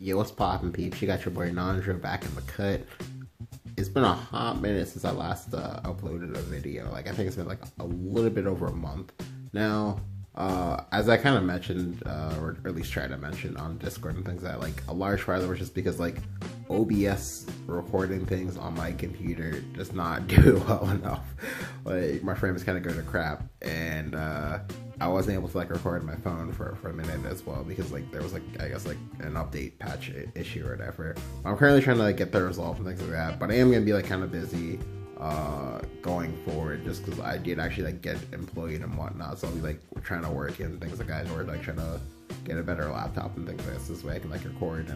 Yo, what's poppin', peeps? You got your boy Nandra back in the cut. It's been a hot minute since I last uploaded a video. Like, I think it's been like a little bit over a month. Now, as I kind of mentioned, or at least tried to mention on Discord and things like that, like, a large part of it was just because, like, OBS recording things on my computer does not do well enough. Like, my frame is kind of going to crap, and I wasn't able to like record my phone for a minute as well because like there was like I guess like an update patch issue or whatever. I'm currently trying to like get that resolved and things like that, but I am gonna be like kind of busy going forward just because I did actually like get employed and whatnot, so I'll be like trying to work and things like that, or like trying to get a better laptop and things like this way I can like record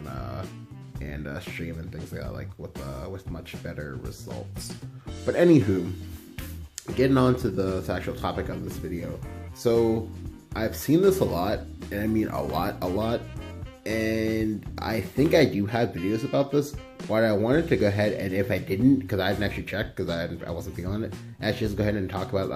and stream and things like that, like with much better results. But anywho, getting on to the actual topic of this video. So I've seen this a lot, and I mean a lot, and I think I do have videos about this, but I wanted to go ahead, and if I didn't, because I didn't actually check because I wasn't feeling it, actually just go ahead and talk about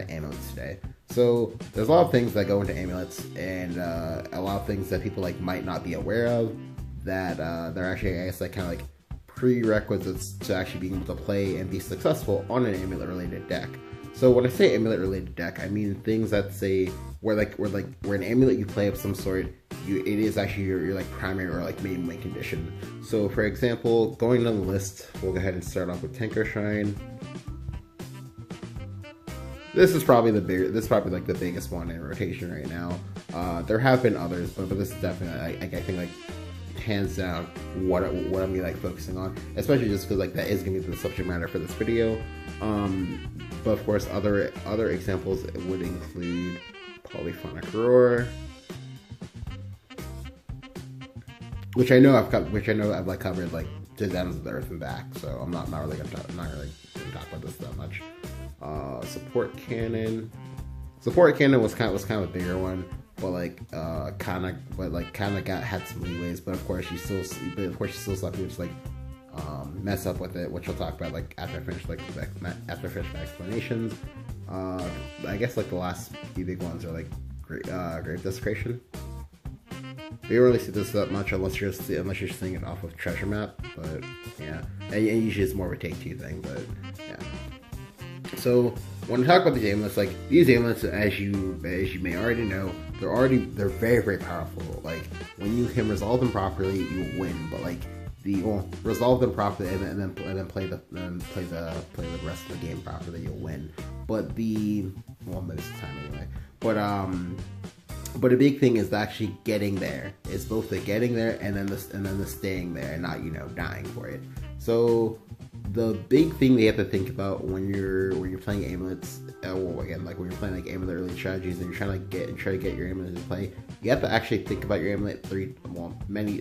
amulets today. So there's a lot of things that go into amulets, and a lot of things that people like might not be aware of that they're actually, I guess, like kind of like prerequisites to actually being able to play and be successful on an amulet related deck. So when I say amulet related deck, I mean things that say where an amulet you play of some sort, it is actually your like primary or like main win condition. So for example, going down the list, we'll go ahead and start off with Tenko Shrine. This is probably like the biggest one in rotation right now. There have been others, but this is definitely I think like hands down what I'm gonna be like focusing on, especially just because like that is gonna be the subject matter for this video. But of course, other examples would include Polyphonic Roar, which I know I've like covered like to the ends of the earth and back. So I'm not really gonna talk about this that much. Support Cannon was kind of a bigger one, but kind of had some leeways. But of course, you still saw people just like mess up with it, which we'll talk about like after I finish my explanations. I guess like the last few big ones are like Grave Desecration. You don't really see this that much unless you're seeing it off of Treasure Map, but yeah, and usually it's more of a take two thing, but yeah. So when I talk about these amulets, like these amulets, as you may already know, they're very, very powerful. Like when you can resolve them properly, you win. But like resolve them properly and then play the rest of the game properly, you'll win. But most of the time anyway. But a big thing is actually getting there. It's both the getting there and then the staying there and not dying for it. So the big thing we have to think about when you're playing amulets, when you're playing like amulet early strategies and you're trying to get your amulet to play, you have to actually think about your amulet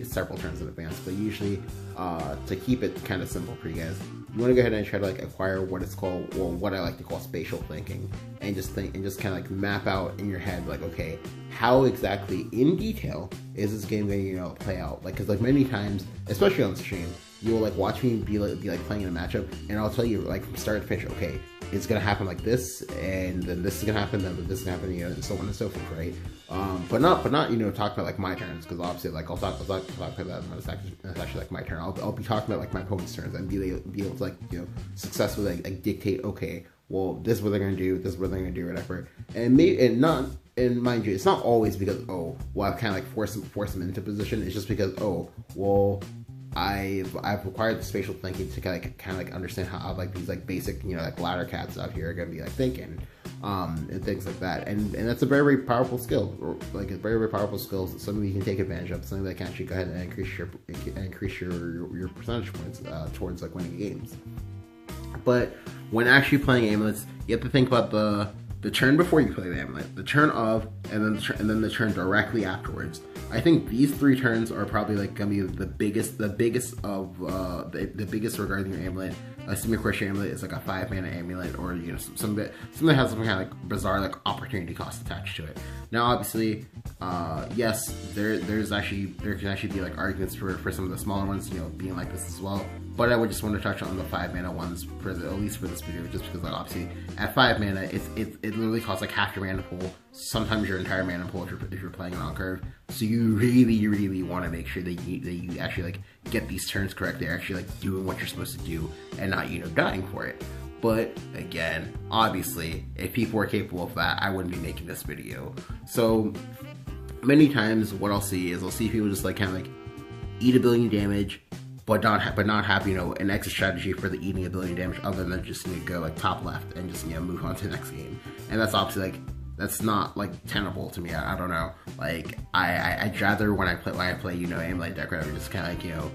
several turns in advance. But usually, to keep it kind of simple for you guys, you want to go ahead and try to like acquire what I like to call spatial thinking, and just kind of like map out in your head like, okay, how exactly in detail is this game going to play out? Like, because like many times, especially on stream, you will like watch me be like playing in a matchup, and I'll tell you like from start to finish, okay, it's gonna happen like this, and then this is gonna happen, then this is gonna happen, and so on and so forth, right? But not talk about like my turns, because obviously like I'll talk about that when it's actually like my turn. I'll be talking about like my opponent's turns and be able to like successfully like dictate, okay, well, this is what they're gonna do, this is what they're gonna do, whatever. And mind you, it's not always because I've kind of like forced them into position. It's just because I've required the spatial thinking to kind of like understand how like these like basic like ladder cats out here are gonna be like thinking, and things like that, and that's a very, very powerful skill, like a very, very powerful skill, something you can take advantage of, something that can actually go ahead and increase your percentage points towards like winning games. But when actually playing amulets, you have to think about the turn before you play the amulet, the turn of, and then the turn directly afterwards. I think these three turns are probably like gonna be the biggest regarding your amulet. Assuming of course your amulet is like a 5-mana amulet, or something that has some kind of like bizarre like opportunity cost attached to it. Now obviously, yes, there can actually be like arguments for some of the smaller ones, being like this as well. But I would just want to touch on the 5-mana ones at least for this video, just because like obviously at 5 mana it literally costs like half your mana pool. sometimes your entire mana pool if you're playing on curve. So you really want to make sure that you actually like get these turns correct. They're actually like doing what you're supposed to do and not, you know, dying for it. But again, obviously, if people were capable of that, I wouldn't be making this video. So many times what I'll see is I'll see people just like kind of like eat a billion damage, but not have, you know, an exit strategy for the eating a billion damage other than just, you know, go like top left and just, you know, move on to the next game. And that's obviously like, that's not like tenable to me. I don't know. Like I'd rather when I play, you know, Amulet deck or whatever, just kind of like, you know,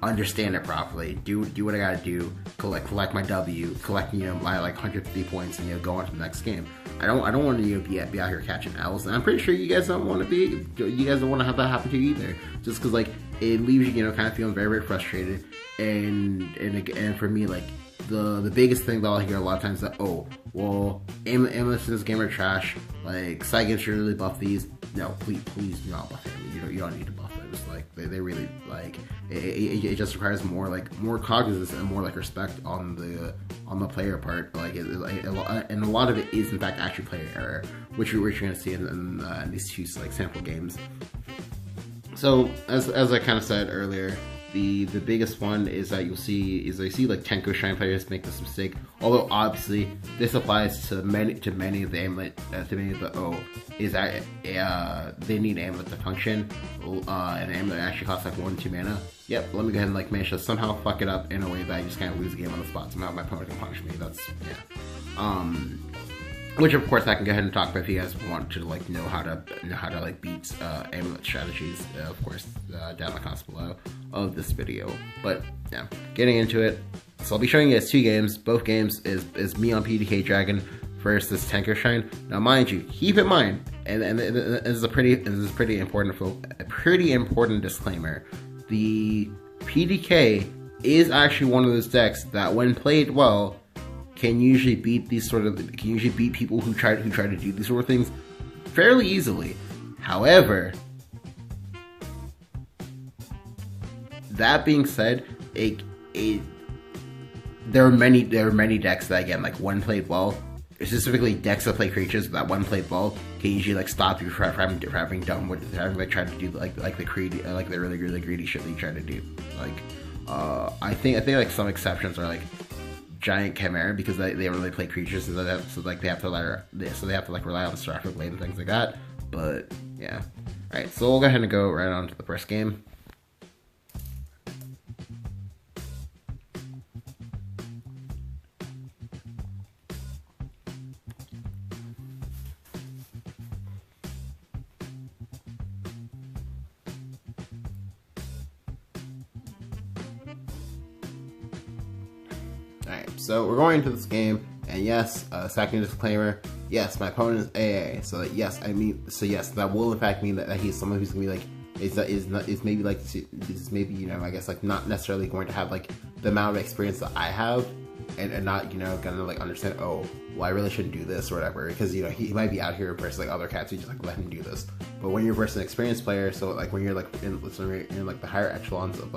understand it properly, do what I gotta do, collect my W, collect, you know, my like 150 points, and, you know, go on to the next game. I don't want to, you know, be out here catching L's, and I'm pretty sure you guys don't want to be. You guys don't want to have that happen to you either. Just because like it leaves you, you know, kind of feeling very frustrated, and for me, like the biggest thing that I'll hear a lot of times is that, oh, well, amulets in this game are trash. Like Saigon should really buff these. No, please do not buff them. You don't need to buff them. It's like they really like it just requires more cognizance and more like respect on the player part. Like and a lot of it is in fact actually player error, which you're gonna see in these two like sample games. So as I kind of said earlier, the biggest one is that I see like tenko shrine players make this mistake. Although obviously this applies to many of the amulet, to many of the O, is that they need amulet to function. And amulet actually costs like 1-2 mana. Yep, let me go ahead and like manage to somehow fuck it up in a way that I just can't lose the game on the spot. Somehow my opponent can punish me. That's which of course I can go ahead and talk about if you guys want to like know how to like beat amulet strategies, of course, down the comments below of this video. But yeah, getting into it. So I'll be showing you guys two games. Both games is me on PDK Dragon versus tenko shrine. Now mind you, keep in mind, and this is a pretty important disclaimer. The PDK is actually one of those decks that when played well can usually beat people who try to do these sort of things fairly easily. However, that being said, there are many decks that, again, like when played well, specifically decks that play creatures that when played well can usually like stop you from having tried to do like the greedy, like the really greedy shit that you try to do. Like I think like some exceptions are like Giant Chimera, because they don't really play creatures, so they have to like rely on the Starfleet Blade and things like that. But yeah, all right. So we'll go ahead and go right on to the first game. Alright, so we're going into this game, and yes, second disclaimer, yes, my opponent is AA, so yes, that will in fact mean that he's someone who's gonna be like, is maybe, you know, I guess like not necessarily going to have like the amount of experience that I have, and not, you know, gonna like understand, oh, well, I really shouldn't do this or whatever, because, you know, he might be out here versus like other cats who just like let him do this. But when you're versus an experienced player, so like when you're like in like the higher echelons of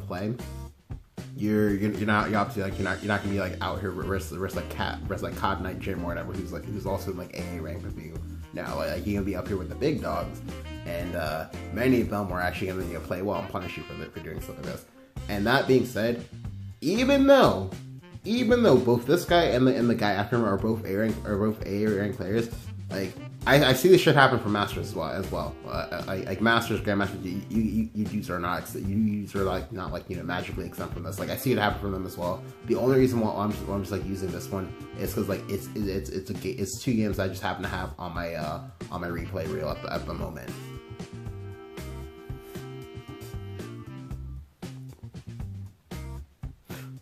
playing, you're obviously like you're not gonna be like out here versus like COD Knight Jim or whatever, who's also in like AA rank with you. Now like you're gonna be up here with the big dogs, and many of them are actually gonna, you know, play well and punish you for doing something like this. And that being said, even though both this guy and the guy after him are both AA rank players, like I see this shit happen for Masters as well. Like Masters, Grandmasters, you are not like, you know, magically exempt from this. Like I see it happen from them as well. The only reason why I'm just like using this one is because like it's two games I just happen to have on my replay reel at the moment.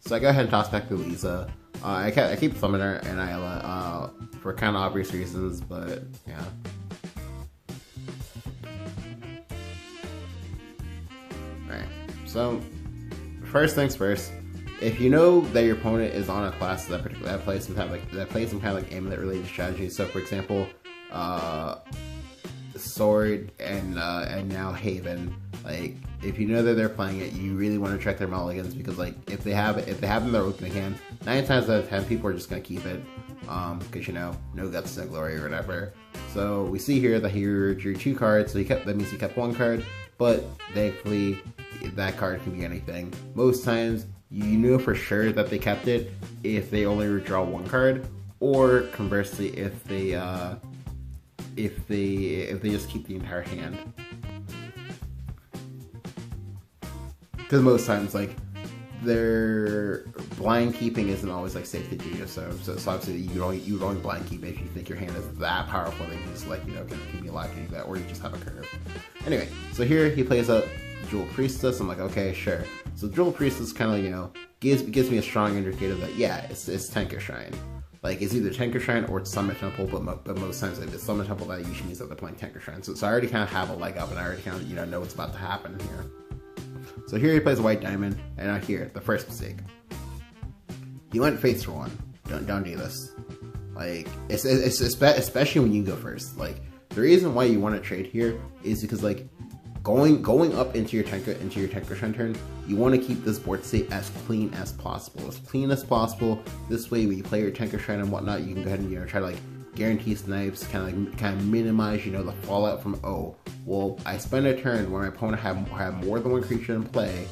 So I go ahead and toss back to Lisa. I keep thumbing her, and I for kind of obvious reasons, but yeah. Alright, so first things first, if you know that your opponent is on a class that plays some kind of like amulet related strategy, so for example, Sword and now Haven, like if you know that they're playing it, you really want to check their mulligans, because like if they have in their opening hand, 9 times out of 10 people are just gonna keep it. because you know, no guts, no glory, or whatever. So we see here that he drew 2 cards, so that means he kept 1 card, but thankfully that card can be anything. Most times you know for sure that they kept it if they only redraw 1 card, or conversely if they just keep the entire hand. Because most times, like, their blind keeping isn't always like safe to do. So obviously you only blind keep if you think your hand is that powerful that you just like, you know, can be allowed to do that, or you just have a curve. Anyway, so here he plays a Jewel Priestess. I'm like, okay, sure. So Jewel Priestess kind of, you know, gives me a strong indicator that yeah, it's Tenko Shrine. Like, it's either Tenko Shrine or it's Summit Temple, but most times if it's Summit Temple, that usually means that they're playing Tenko Shrine. So I already kind of have a leg up, and I already kind of, you know what's about to happen here. So here he plays White Diamond, and now here, the first mistake. He went face for 1. Don't do this. Like, it's especially when you go first. Like, the reason why you want to trade here is because, like, going up into your Tenko Shrine turn, you want to keep this board state as clean as possible. As clean as possible. This way, when you play your Tenko Shrine and whatnot, you can go ahead and, you know, try to, like, guarantee snipes, kind of minimize, you know, the fallout from, oh, well, I spent a turn where my opponent had more than 1 creature in play,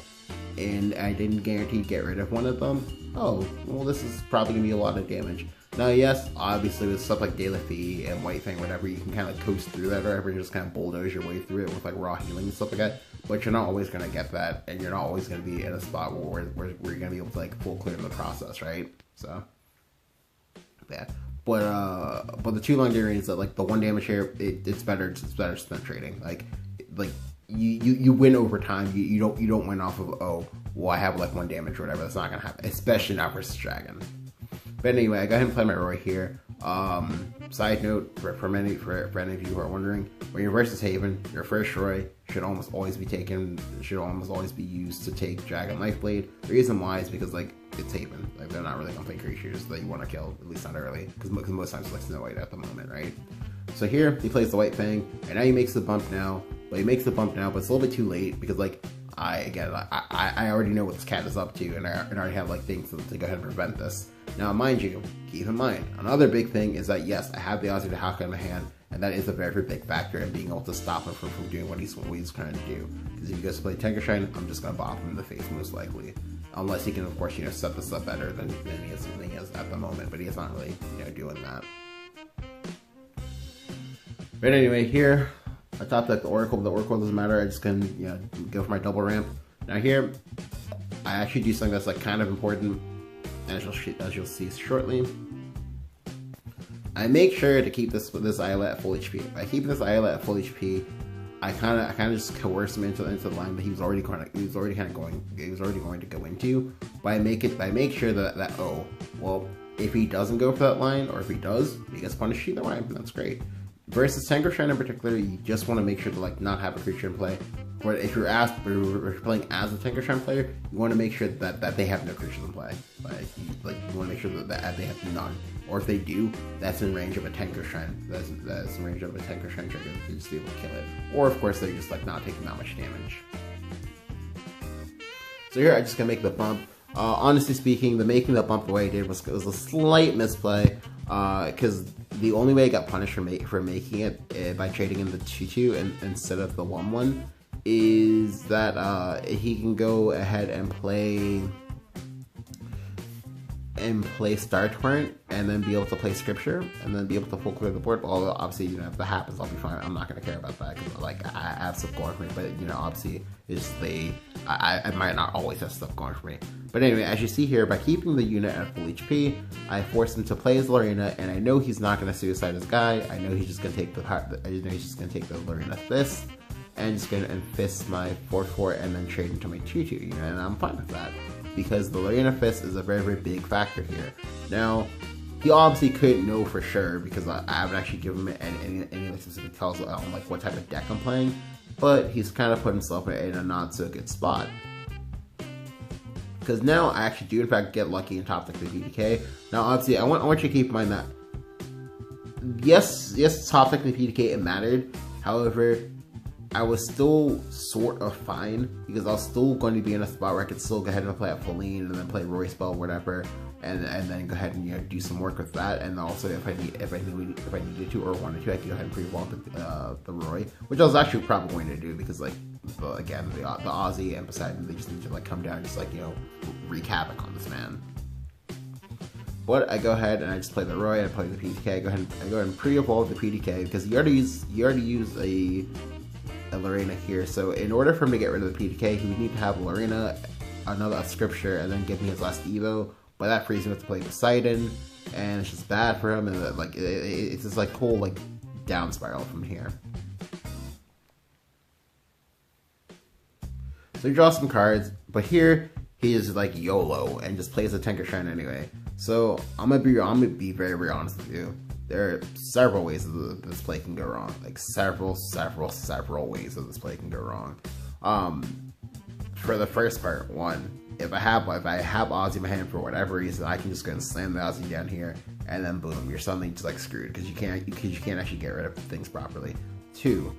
and I didn't guarantee get rid of one of them. Oh, well, this is probably gonna be a lot of damage. Now, yes, obviously with stuff like Galathea and White Fang, whatever, you can kind of coast through that or whatever, and just kind of bulldoze your way through it with like raw healing and stuff like that. But you're not always gonna get that, and you're not always gonna be in a spot where you're gonna be able to like full clear the process, right? So, yeah. But the 2 long theory is that like the 1 damage here, it's better spent trading. Like you win over time. You don't win off of, oh, well, I have like 1 damage or whatever. That's not gonna happen, especially not versus Dragon. But anyway, I go ahead and play my Roy here. Side note for any of you who are wondering, when you're versus Haven, your first Roy should almost always be used to take Dragon Lifeblade. The reason why is because like it's Haven, like they're not really gonna play creatures that you want to kill, at least not early, because most times it's like Snow White at the moment, right? So here he plays the White Fang, and now he makes the bump now. But it's a little bit too late because like I already know what this cat is up to, and I already have like things to go ahead and prevent this. Now, mind you, keep in mind, another big thing is that yes, I have the Aussie to Haka in my hand, and that is a very big factor in being able to stop him from doing what he's trying to do. Because if he goes to play Tenko Shrine, I'm just gonna bop him in the face most likely, unless he can, of course, you know, set this up better than he is at the moment. But he is not really, you know, doing that. But anyway, here I top deck the Oracle. The Oracle doesn't matter. I just can, you know, go for my double ramp. Now here, I actually do something that's like kind of important, as you'll see shortly. I make sure to keep this Isla at full HP. By keeping this Isla at full HP, I kind of just coerce him into the line that he was already going to go into. But I make sure that oh, well, if he doesn't go for that line, or if he does, he gets punished either way. That's great. Versus Tenko Shrine in particular, you just want to make sure to like not have a creature in play. But if you're playing as a Tenko Shrine player, you want to make sure that they have no creatures in play. Like you want to make sure that they have none. Or if they do, that's in range of a Tenko Shrine. That's in range of a Tenko Shrine trigger to just be able to kill it. Or of course they're just like not taking that much damage. So here I just gonna make the bump. Honestly speaking, making the bump the way I did was a slight misplay. Because the only way I got punished for making it by trading in the 2/2 instead of the 1/1 is that he can go ahead and play Star Torrent and then be able to play Scripture and then be able to full clear the board. Although obviously, you know, if that happens, I'll be fine. I'm not gonna care about that because like I have stuff going for me. But you know, obviously, it's I might not always have stuff going for me. But anyway, as you see here, by keeping the unit at full HP, I forced him to play his Lorena, and I know he's not gonna suicide his guy. I know he's just gonna take the Lorena Fist and just gonna fist my 4/4 and then trade into my 2/2 unit, and I'm fine with that. Because the Lorena Fist is a very big factor here. Now, he obviously couldn't know for sure because I haven't actually given him any specific tells on like what type of deck I'm playing, but he's kind of put himself in a not so good spot. Because now I actually do in fact get lucky and top deck the PDK. Now obviously I want you to keep in mind that yes, top deck the PDK it mattered. However, I was still sort of fine because I was still going to be in a spot where I could still go ahead and play a Feline and then play Roy spell, whatever, and then go ahead and, you know, do some work with that. And also if I needed to or wanted to, I could go ahead and pre-evolve the Roy, which I was actually probably going to do because, like, again, the Aussie and Poseidon, they just need to, like, come down and just, like, you know, wreak havoc on this man. But I go ahead and I just play the Roy, I play the PDK, I go ahead and pre-evolve the PDK because you already use a Lorena here. So in order for him to get rid of the PDK, he would need to have Lorena, another scripture, and then give me his last Evo. But that frees him to play Poseidon, and it's just bad for him, and like it's this like whole like down spiral from here. So he draws some cards, but here he is like YOLO and just plays a Tenko Shrine anyway. So I'm gonna be very, very honest with you. There are several ways that this play can go wrong. Like several ways that this play can go wrong. For the first part, one, if I have Aussie in my hand for whatever reason, I can just go and slam the Aussie down here, and then boom, you're suddenly just like screwed because you can't actually get rid of things properly. Two,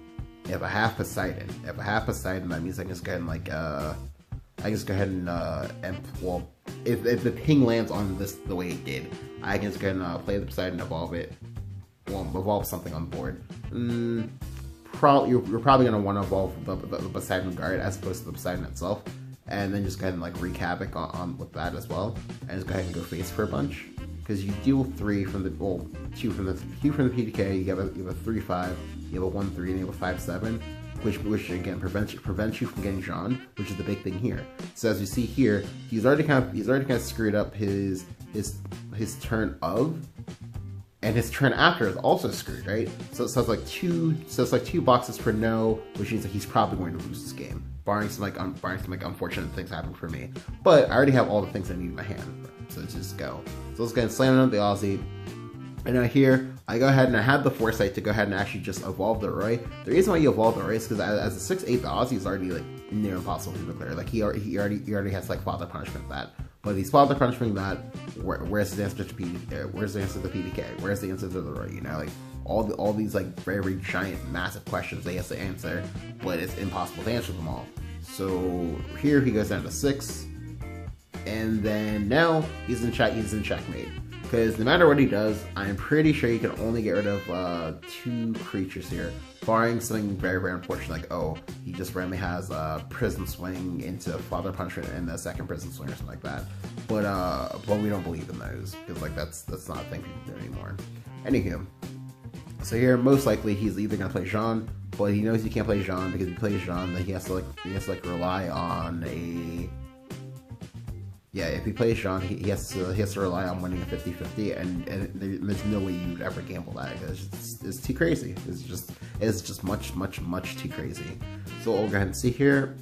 if I have Poseidon, that means I can just go ahead and like well, if the ping lands on this the way it did, I can just go ahead and play the Poseidon, evolve it. Well, evolve something on board. You're probably gonna want to evolve the Poseidon Guard as opposed to the Poseidon itself, and then just go ahead and like wreak havoc on with that as well, and just go ahead and go face for a bunch. Because you deal 3 from the two from the PDK, you have a 3/5, you have a 1/3, and you have a 5/7. Which again prevents you from getting Jean, which is the big thing here. So as you see here, he's already kind of screwed up his turn of, and his turn after is also screwed, right? So it's like two boxes for no, which means that he's probably going to lose this game, barring some unfortunate things happen for me. But I already have all the things I need in my hand, so let's just go. So let's go and slam on the Aussie. And now here, I go ahead and I had the foresight to go ahead and actually just evolve the Roy. The reason why you evolve the Roy is because as a 6/8, the Aussie is already like near impossible to declare. Like he already has like Father Punishment that. But he's Father Punishment that. Where's the answer to PDK? Where's the answer to the PDK? Where's the answer to the Roy? You know, like all these like very giant, massive questions that he has to answer, but it's impossible to answer them all. So here he goes down to 6, and then now he's in checkmate. Because no matter what he does, I'm pretty sure he can only get rid of 2 creatures here, barring something very, very unfortunate, like, oh, he just randomly has Prison Swing into Father Punishment and a second Prison Swing or something like that. But we don't believe in those, because like that's not a thing people do anymore. Anywho, so here most likely he's either gonna play Jean, but he knows he can't play Jean because if he plays Jean, then he has to rely on a. Yeah, if he plays Jean, he has to rely on winning a 50-50, and there's no way you would ever gamble that. It's too crazy. It's just much too crazy. So what we'll go ahead and see here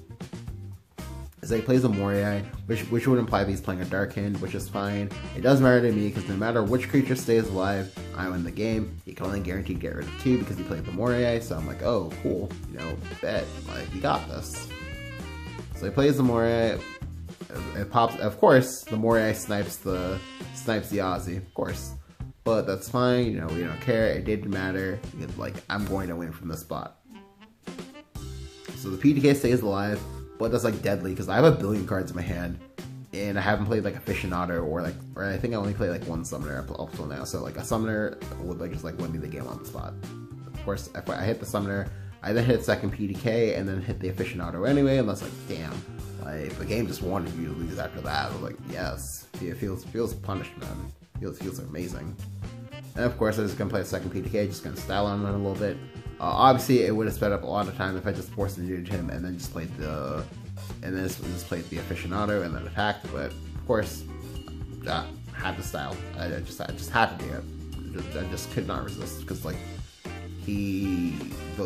is that he plays a Morai, which would imply that he's playing a Dark Hand, which is fine. It doesn't matter to me because no matter which creature stays alive, I win the game. He can only guarantee to get rid of 2 because he played the Morai, so I'm like, oh, cool, you know, bet, like, you got this. So he plays the Morai. It pops. Of course, the Morai snipes the Aussie, of course, but that's fine. You know, we don't care. It didn't matter because, like, I'm going to win from this spot. So the PDK stays alive, but that's like deadly because I have a billion cards in my hand, and I haven't played like Aficionado or I think I only played like 1 summoner up till now. So like a summoner would like just like win me the game on the spot. Of course, if I hit the summoner, I then hit second PDK and then hit the Aficionado anyway, and that's like, damn. Like, the game just wanted you to lose after that. I was like, yes. It feels punished, man. Feels amazing. And of course, I was gonna play a second PDK, just gonna style on it a little bit. Obviously, it would have sped up a lot of time if I just forced it into him and then just played the Aficionado and then attacked. But of course, I had to style. I just had to do it. I just could not resist because like the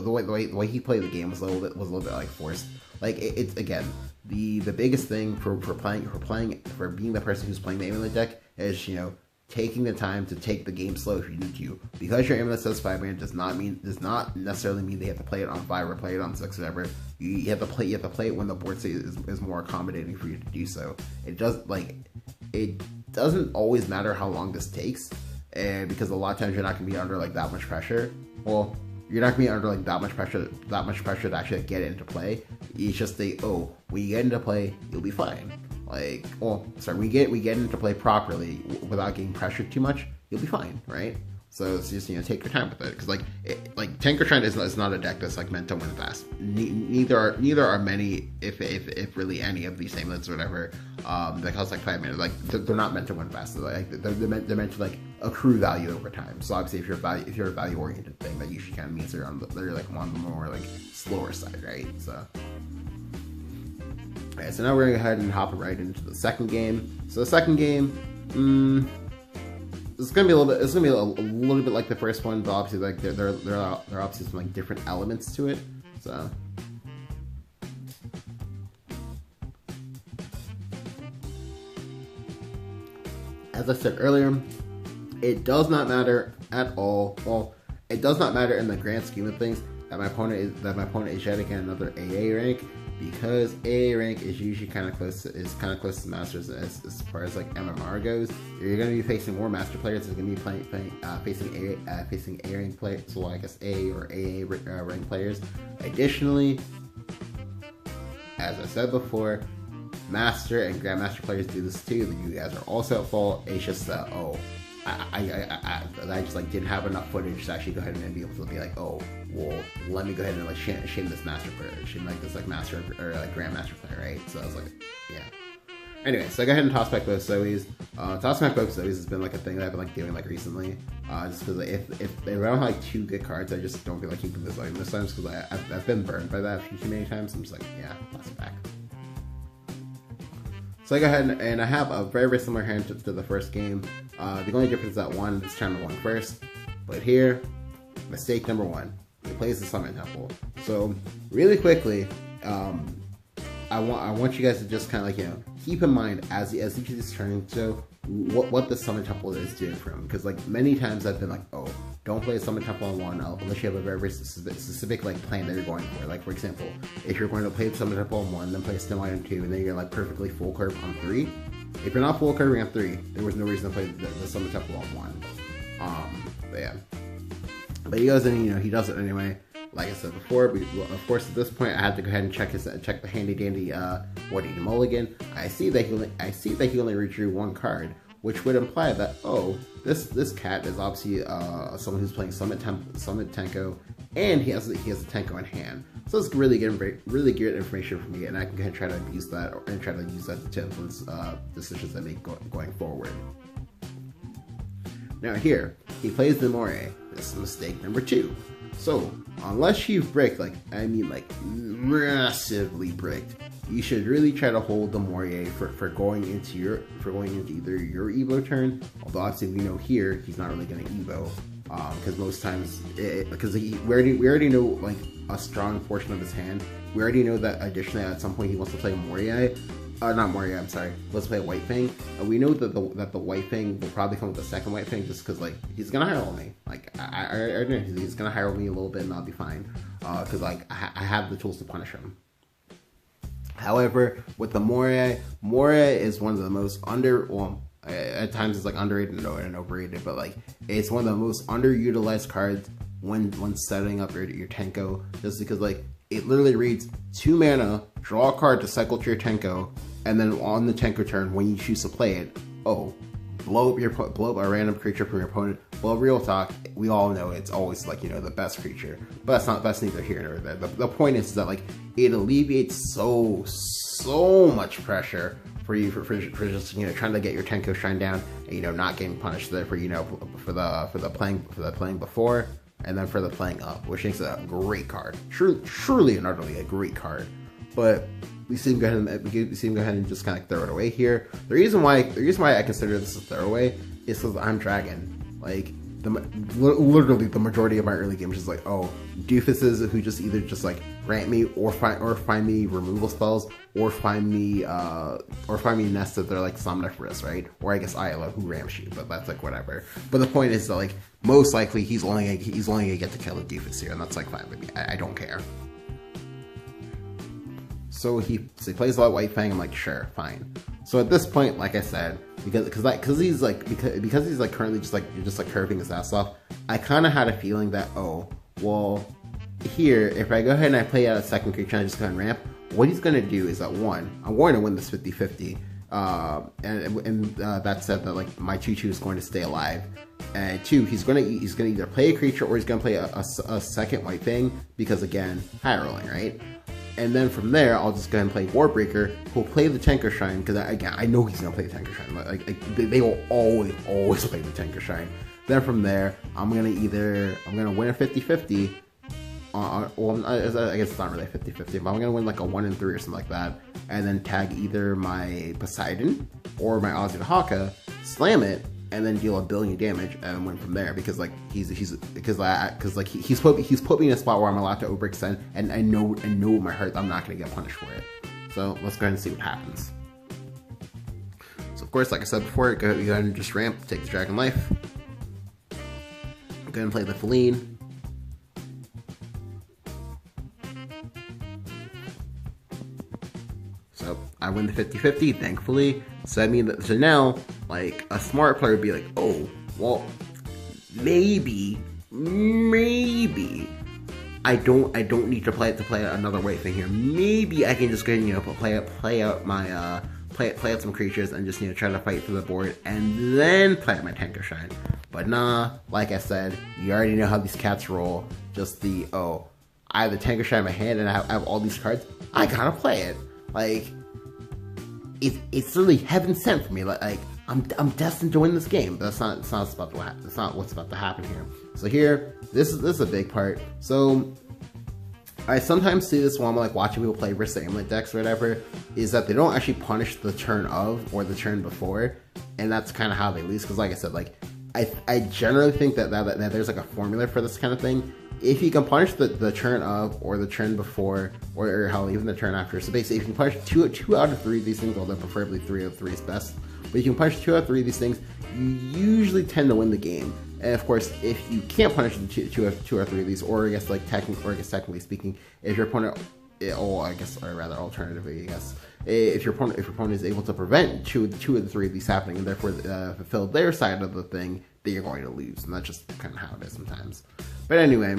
way he played the game was a little bit like forced. Like it's again. The biggest thing for being the person who's playing the Amulet deck is, you know, taking the time to take the game slow if you need to. Because your Amulet says 5-mana does not necessarily mean they have to play it on 5 or play it on 6 or whatever. You have to play it when the board state is more accommodating for you to do so. It doesn't always matter how long this takes, and because a lot of times you're not gonna be under like that much pressure. Well, you're not gonna be under like that much pressure to actually get it into play. It's just when you get into play, you'll be fine. Like, we get into play properly without getting pressured too much, you'll be fine, right? So it's just, take your time with it, because like Tanker Trend is not a deck that's like meant to win fast. Neither are many, if really any of these amulets or whatever, that cost like 5 minutes. Like they're not meant to win fast. They're meant to like accrue value over time. So obviously, if you're a value oriented thing, that usually kind of means they're like on the more like slower side, right? So. Alright, so now we're gonna go ahead and hop right into the second game. So the second game, it's gonna be a little bit like the first one, but obviously like there are obviously some like different elements to it. So as I said earlier, it does not matter at all. Well, it does not matter in the grand scheme of things that my opponent is yet again another AA rank, because AA rank is usually kind of close to Masters as far as like MMR goes. You're going to be facing more Master players. It's going to be facing A rank players, so I guess A or AA rank players. Additionally, as I said before, Master and Grandmaster players do this too. You guys are also at fault. It's just that I just like didn't have enough footage to actually go ahead and be able to be like, oh, well, let me go ahead and like shame this Master player, shame like this like Master or like Grandmaster player, right? So I was like, yeah. Anyway, so I go ahead and toss back both Zoes. Tossing back both Zoes has been like a thing that I've been like doing like recently. Just because if I don't have like 2 good cards, I just don't feel like keeping this item this time, because I've been burned by that too many times. I'm just like, yeah, toss it back. So I go ahead and I have a very, very similar hand to the first game. The only difference is that one is channel 1 first. But here, mistake number 1. He plays the Summon Temple. So really quickly, I want you guys to just kind of like, keep in mind as each of these turns go, what the Summon Temple is doing for him. Because like many times I've been like, oh, don't play a Summon Temple on 1 unless you have a very, very specific like plan that you're going for. Like for example, if you're going to play Summon Temple on 1, then play Stem Light on 2, and then you're like perfectly full curve on 3. If you're not full curving on 3, there was no reason to play the Summon Temple on 1. But yeah. But he goes in, he does it anyway. Like I said before, of course at this point I had to go ahead and check the handy dandy what he mulligan. I see that he only redrew 1 card, which would imply that, oh, this cat is obviously someone who's playing Summit Tenko, and he has a Tenko in hand. So it's really good information for me, and I can kind of try to use that and try to use that to influence decisions I make going forward. Now here, he plays the Moray. This is mistake number 2. So, unless you've bricked, like massively bricked, you should really try to hold the Moray for going into either your Evo turn, although obviously we know here he's not really going to Evo, because most times, we already know like a strong portion of his hand. We already know that additionally at some point he wants to play Moray. Not Moray, I'm sorry. Let's play White Fang. We know that the White Fang will probably come with the second White Fang, just because like he's gonna high roll me. Like I know he's gonna high roll me a little bit, and I'll be fine. Because like I have the tools to punish him. However, with the Moray is one of the most at times it's like underrated and overrated, but like it's one of the most underutilized cards when setting up your Tenko, just because like it literally reads 2 mana, draw a card to cycle to your Tenko, and then on the Tenko turn, when you choose to play it, blow up a random creature from your opponent. Well, real talk, we all know it's always like the best creature, but that's neither here nor there. The point is that like it alleviates so much pressure for you for just trying to get your Tenko Shrine down and not getting punished there for for the playing before. And then for the playing up, which makes it a great card. Truly and utterly a great card. But we see him go ahead and just kind of throw it away here. The reason why I consider this a throwaway is because I'm Dragon. Like literally the majority of my early games is like, oh, doofuses who just either just like grant me or find me removal spells or find me nests that they're like Somniferous, right? Or I guess Isla who ramps you, but that's like whatever. But the point is that like most likely he's only gonna get to kill a doofus here, and that's like fine with me. I don't care. So he plays a lot of White Fang. I'm like, sure, fine. So at this point, like I said, because he's currently just like curving his ass off, I kind of had a feeling that, oh, Well, here, if I go ahead and I play out a second creature and I just go ahead and ramp, what he's going to do is that one, I'm going to win this 50-50. And that said that like my 2/2 is going to stay alive. And two, he's gonna either play a creature or he's gonna play a second white thing because again, high rolling, right? And then from there, I'll just go ahead and play Warbreaker, who'll play the Tenko Shrine because again, I know he's gonna play the Tenko Shrine. Like they will always play the Tenko Shrine. Then from there, I'm gonna win a 50-50. Well, I guess it's not really a 50-50, but I'm gonna win like a 1 in 3 or something like that, and then tag either my Poseidon or my Ozzy the Haka, slam it, and then deal 1 billion damage and win from there because like he's put me in a spot where I'm allowed to overextend, and I know in my heart I'm not gonna get punished for it. So let's go ahead and see what happens. So of course, like I said before, go ahead and just ramp, take the Dragon Life, go ahead and play the Feline. So I win the 50-50, thankfully. So I mean, so now, like, a smart player would be like, oh, well, maybe, I don't need to play another white thing here. Maybe I can just go ahead and, play out some creatures and just, try to fight for the board and then play out my Tenko Shrine. But nah, like I said, you already know how these cats roll. Just I have the Tenko Shrine in my hand and I have all these cards. I gotta play it. Like, it's really heaven sent for me. Like I'm destined to win this game. But that's not what's about to happen here. So here, this is a big part. So I sometimes see this while I'm like watching people play versus Amulet decks or whatever, is that they don't actually punish the turn of or the turn before, and that's kind of how they lose. Because like I said, like I generally think that there's like a formula for this kind of thing. If you can punish the turn of or the turn before or hell, even the turn after. So basically, if you can punish two out of 3 of these things, although preferably 3 out of 3 is best, but you can punish 2 out of 3 of these things, you usually tend to win the game. And of course, if you can't punish the two or three of these, or I guess technically speaking, if your opponent, alternatively, I guess, if your opponent is able to prevent two of the 3 of these happening and therefore fulfill their side of the thing, then you're going to lose, and that's just kind of how it is sometimes. But anyway,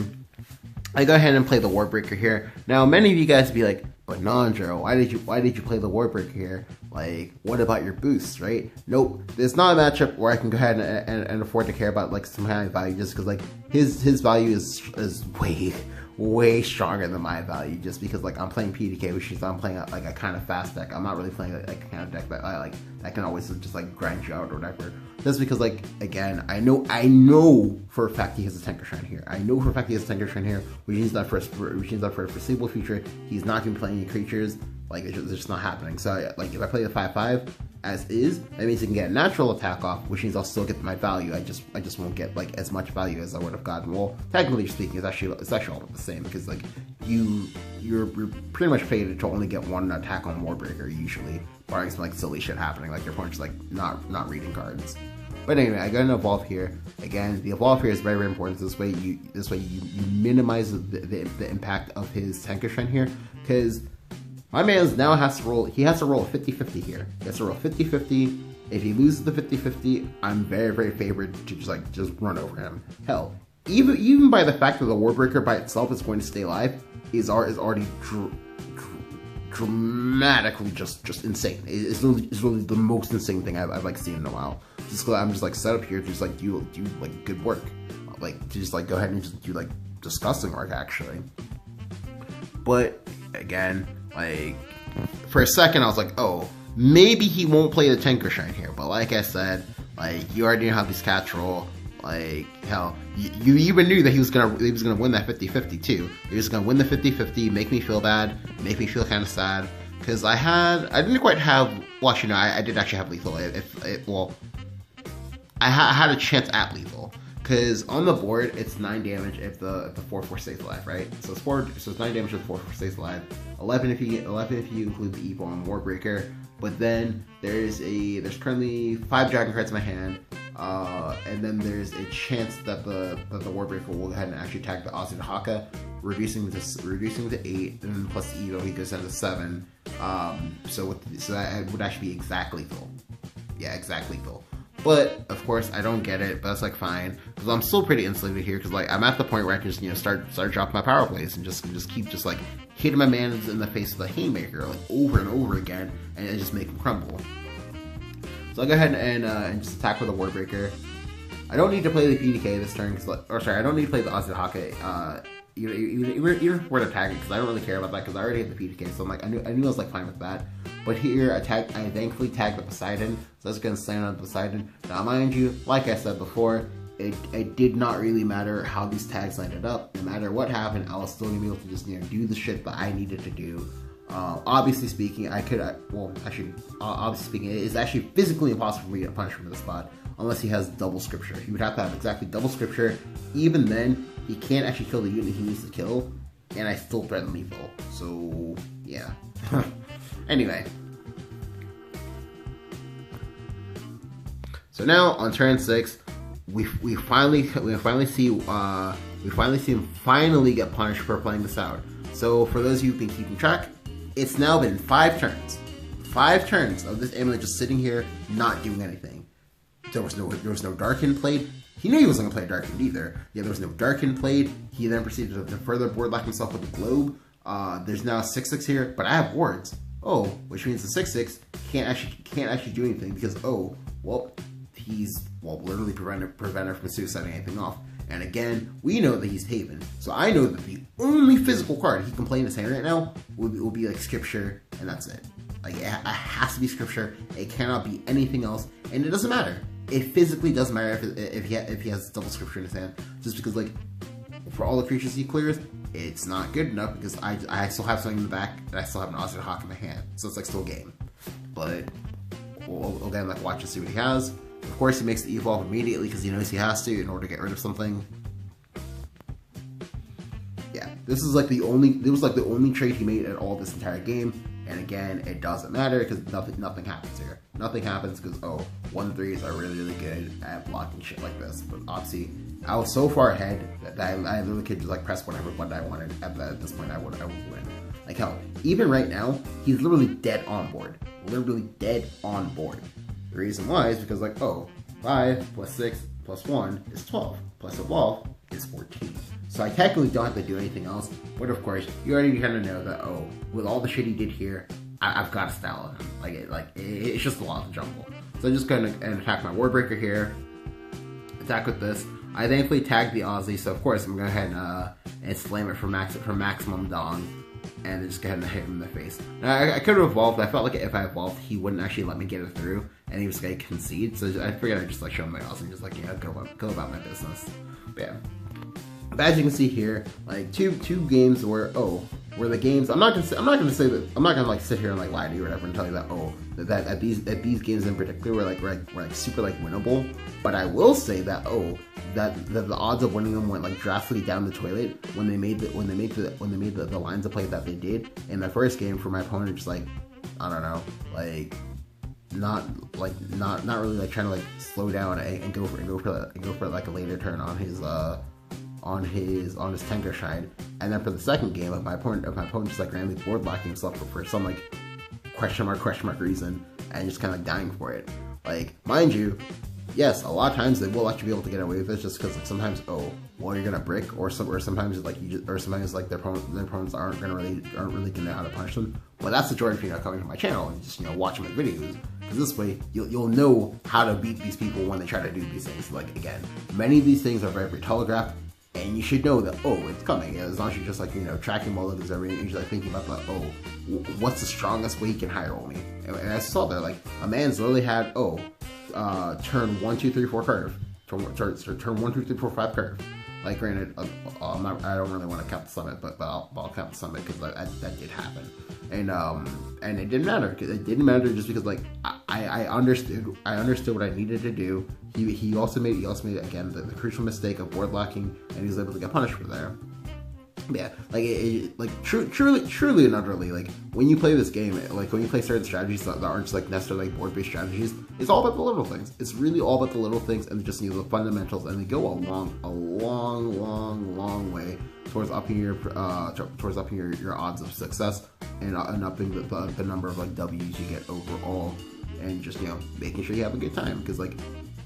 I go ahead and play the Warbreaker here. Now, many of you guys would be like, but Nandro, why did you play the Warbreaker here? Like, what about your boosts, right? Nope, there's not a matchup where I can go ahead and afford to care about like some kind of value, just because like his value is way stronger than my value, just because like I'm playing PDK, which means I'm playing like a kind of fast deck. I'm not really playing like a kind of deck that I like that can always just like grind you out or whatever. That's because like again, I know for a fact he has a Tenko Shrine here. I know for a fact he has a Tenko Shrine here, which means that for a foreseeable future, he's not gonna be playing any creatures. Like it's just not happening. So like if I play the 5/5 as is, that means I can get a natural attack off, which means I'll still get my value. I just won't get like as much value as I would have gotten. Well, technically speaking, it's actually all the same, because like you're pretty much fated to only get 1 attack on Warbreaker usually, barring some like silly shit happening, like your opponent's like not reading cards. But anyway, I got an evolve here. Again, the evolve here is very, very important. This way you minimize the impact of his Tenko Shrine here, because my man now has to roll. He has to roll a 50-50 here. He has to roll 50-50. If he loses the 50-50, I'm very, very favored to just run over him. Hell, even by the fact that the Warbreaker by itself is going to stay alive is already dramatically just insane. It's really the most insane thing I've like seen in a while. Just because I'm just like set up here to just like do like good work, like to just like go ahead and just do like disgusting work actually. But again, like for a second I was like, oh, maybe he won't play the Tenko Shrine here. But like I said, like you already know how these cats roll. Like hell, you even knew that he was gonna win that 50-50 too. He was gonna win the 50-50, make me feel bad, make me feel kind of sad, because I didn't quite have. Well, actually, no, I did actually have lethal. I had a chance at lethal, because on the board it's 9 damage if the 4/4 stays alive, right? So it's 9 damage if the 4/4 stays alive. 11 if you include the Evo on Warbreaker. But then there's currently 5 Dragon cards in my hand, and then there's a chance that the Warbreaker will go ahead and actually attack the Ozzy the Haka, reducing to 8, and then plus the Evo he goes down to 7. So that would actually be exact lethal. Yeah, exact lethal. But of course, I don't get it. But that's like fine because I'm still pretty insulated here because like I'm at the point where I can just start dropping my power plays and just keep like hitting my mans in the face with a haymaker like over and over again and just make them crumble. So I'll go ahead and just attack with a Ward Breaker. I don't need to play the PDK this turn, I don't need to play the Ozzy Hake, even for the tag because I don't really care about that because I already have the PDK, so I'm like, I knew I was like fine with that. But here, I thankfully tagged the Poseidon, so that's gonna stand on the Poseidon. Now mind you, like I said before, it did not really matter how these tags landed up. No matter what happened, I was still gonna be able to just do the shit that I needed to do. Obviously speaking, obviously speaking, it is actually physically impossible for me to punish him in the spot unless he has double scripture. He would have to have exactly double scripture. Even then, he can't actually kill the unit he needs to kill, and I still threaten lethal. So yeah. Anyway. So now on turn 6, we finally see him finally get punished for playing this out. So for those of you who've been keeping track, it's now been 5 turns. 5 turns of this amulet just sitting here not doing anything. There was no Darkin played. He knew he wasn't gonna play Darkin either. Yeah, there was no Darkin played. He then proceeded to further board lock himself with the globe. There's now a 6/6 here, but I have wards. Oh, which means the 6/6 can't actually do anything because he's literally prevented from suiciding anything off. And again, we know that he's Haven, so I know that the only physical card he can play in his hand right now will be like Scripture, and that's it. Like it has to be Scripture. It cannot be anything else, and it doesn't matter. It physically doesn't matter if he has double Scripture in his hand, just because like for all the creatures he clears, it's not good enough because I still have something in the back and I still have an Amulet Hawk in my hand, so it's like still game. But we'll again like watch and see what he has. Of course, he makes the evolve immediately because he knows he has to in order to get rid of something. Yeah, this was like the only trade he made at all this entire game. And again, it doesn't matter because nothing happens here. Nothing happens because 1/3s are really good at blocking shit like this. But obviously, I was so far ahead that I literally could just like press whatever button I wanted. At this point, I would win. Like hell, even right now, he's literally dead on board. Literally dead on board. The reason why is because like 5 plus 6 plus 1 is 12 plus evolve is 14. So I technically don't have to do anything else, but of course, you already kind of know that, with all the shit he did here, I've got to style him. It's just a lot of jungle. So I'm just going to attack my Ward Breaker here, attack with this. I thankfully tagged the Aussie, so of course I'm going to go ahead and slam it for maximum dong, and just go ahead and hit him in the face. Now, I could have evolved, but I felt like if I evolved, he wouldn't actually let me get it through, and he was going to concede, so I figured I'd just like show him my Aussie and just like, go about my business. But yeah. But as you can see here, like two games where the games I'm not gonna like sit here and like lie to you or whatever and tell you that these games in particular were like super like winnable. But I will say that that the odds of winning them went like drastically down the toilet when they made the lines of play that they did in the first game for my opponent. Just like I don't know, like not really like trying to like slow down and go for like a later turn on his tenko shine, and then for the second game, my opponent just like randomly board locking himself for some like question mark reason, and just kind of like dying for it. Like mind you, yes, a lot of times they will actually be able to get away with it just because like sometimes you're gonna brick, or sometimes like sometimes like their opponents aren't really gonna know how to punish them. But that's the joy of coming to my channel and just watching my videos, because this way you'll know how to beat these people when they try to do these things. Like again, many of these things are very telegraphed. And you should know that, it's coming. As long as you're just like, tracking mulligans everything, you're just like thinking about like, what's the strongest way he can high roll me? And I saw that, like, a man's literally had, turn 1, 2, 3, 4 curve. Turn 1, 2, 3, 4, 5 curve. Like, granted, I don't really want to count the summit, but I'll count the summit because that did happen. And it didn't matter. It didn't matter just because, like, I understood what I needed to do. He also made again the crucial mistake of board locking, and he was able to get punished for there. Yeah, like truly and utterly, like when you play this game, like when you play certain strategies that aren't just like necessarily like board-based strategies, it's all about the little things. It's really all about the little things and just the fundamentals, and they go a long way towards upping your odds of success and upping the number of like W's you get overall, and just making sure you have a good time, because like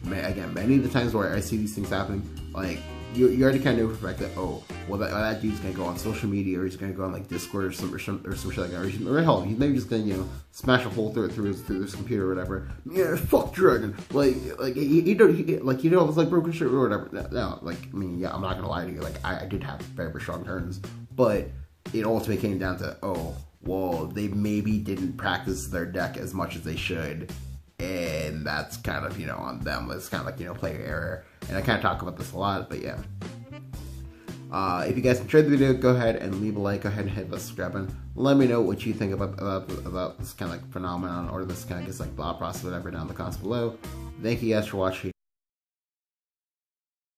again, many of the times where I see these things happening, like, you already kind of know for a fact that, oh, well, that dude's gonna go on social media, or he's gonna go on like Discord or some shit like that, or hell, he's maybe just gonna smash a hole through his computer or whatever. Yeah, fuck Dragon. Like he it's like broken shit or whatever. No, like, I mean, yeah, I'm not gonna lie to you. Like, I did have very, very strong turns, but it ultimately came down to, oh, well, they maybe didn't practice their deck as much as they should. And that's kind of, on them. It's kind of like, player error. And I kind of talk about this a lot, but yeah. If you guys enjoyed the video, go ahead and leave a like. Go ahead and hit the subscribe button. Let me know what you think about this kind of like phenomenon, or this kind of just like thought process, whatever, down in the comments below. Thank you guys for watching.